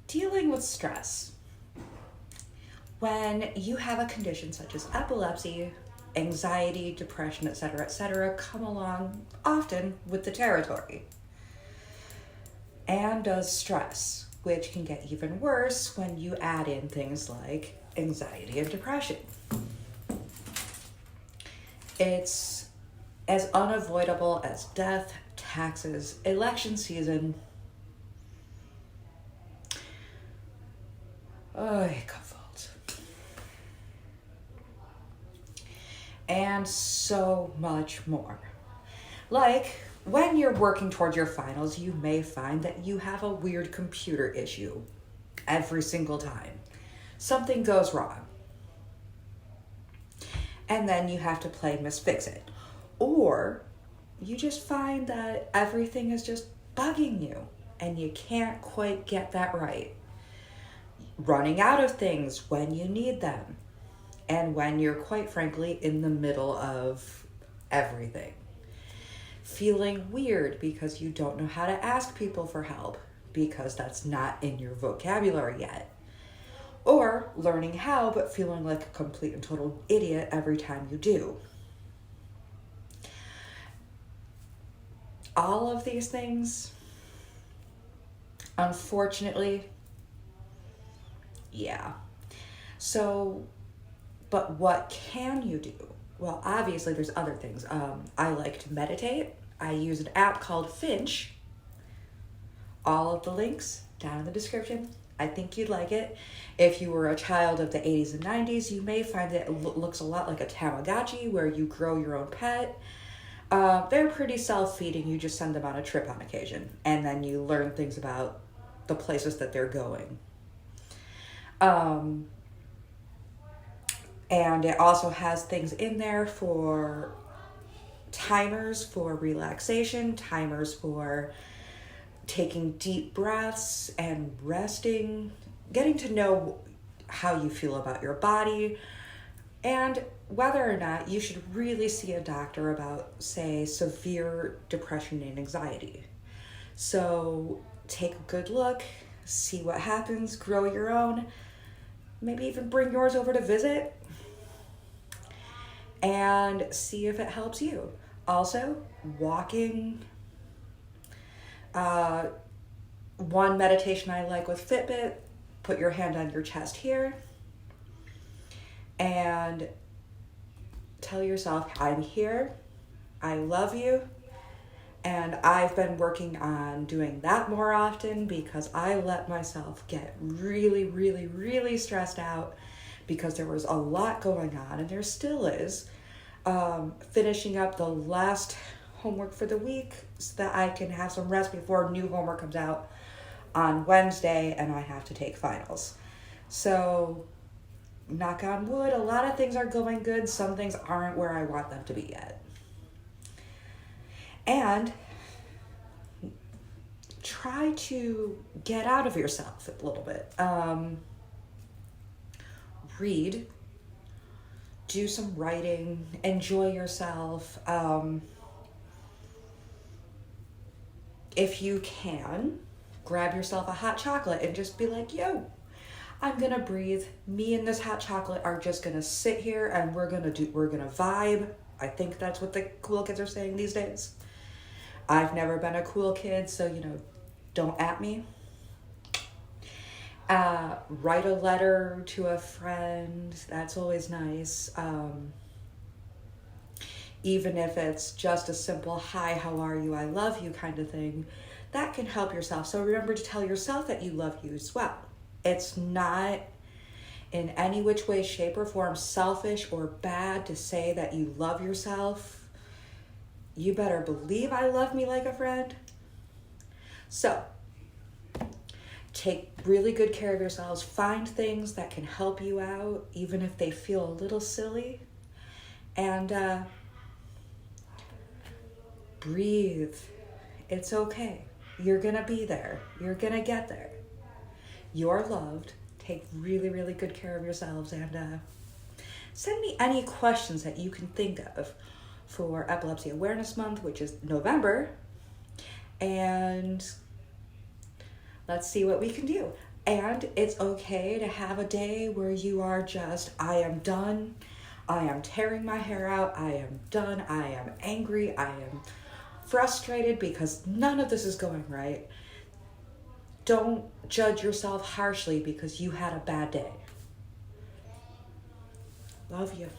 Dealing with stress. When you have a condition such as epilepsy, anxiety, depression, etc., come along often with the territory. And does stress, which can get even worse when you add in things like anxiety and depression. It's as unavoidable as death, taxes, election season. Fault. And so much more. Like, when you're working towards your finals, you may find that you have a weird computer issue every single time. Something goes wrong. And then you have to play misfix it. Or you just find that everything is just bugging you and you can't quite get that right. Running out of things when you need them. And when you're, quite frankly, in the middle of everything. Feeling weird because you don't know how to ask people for help because that's not in your vocabulary yet. Or learning how but feeling like a complete and total idiot every time you do. All of these things, unfortunately, yeah. So, but what can you do? Well, obviously there's other things. I like to meditate. I use an app called Finch. All of the links down in the description. I think you'd like it. If you were a child of the 80s and 90s, you may find that it looks a lot like a Tamagotchi where you grow your own pet. They're pretty self-feeding. You just send them on a trip on occasion. And then you learn things about the places that they're going. And it also has things in there for timers for relaxation, timers for taking deep breaths and resting, getting to know how you feel about your body, and whether or not you should really see a doctor about, say, severe depression and anxiety. So take a good look, see what happens, grow your own, maybe even bring yours over to visit, and see if it helps you. Also, walking. One meditation I like with Fitbit, put your hand on your chest here and tell yourself, I'm here, I love you, and I've been working on doing that more often because I let myself get really, really, really stressed out because there was a lot going on, and there still is. Finishing up the last homework for the week so that I can have some rest before new homework comes out on Wednesday and I have to take finals. So, knock on wood, a lot of things are going good. Some things aren't where I want them to be yet. And try to get out of yourself a little bit. Read. Do some writing. Enjoy yourself. If you can, grab yourself a hot chocolate and just be like, yo, I'm gonna breathe. Me and this hot chocolate are just gonna sit here and we're gonna vibe. I think that's what the cool kids are saying these days. I've never been a cool kid, so, don't at me. Write a letter to a friend. That's always nice. Even if it's just a simple, hi, how are you, I love you kind of thing, that can help yourself. So remember to tell yourself that you love you as well. It's not in any which way, shape, or form selfish or bad to say that you love yourself. You better believe I love me like a friend. So, take really good care of yourselves. Find things that can help you out, even if they feel a little silly. And breathe. It's okay. You're gonna be there. You're gonna get there. You're loved. Take really, really good care of yourselves, and send me any questions that you can think of for Epilepsy Awareness Month, which is November, and let's see what we can do. And it's okay to have a day where you are just, I am done. I am tearing my hair out. I am done. I am angry. I am frustrated because none of this is going right. Don't judge yourself harshly because you had a bad day. Love you.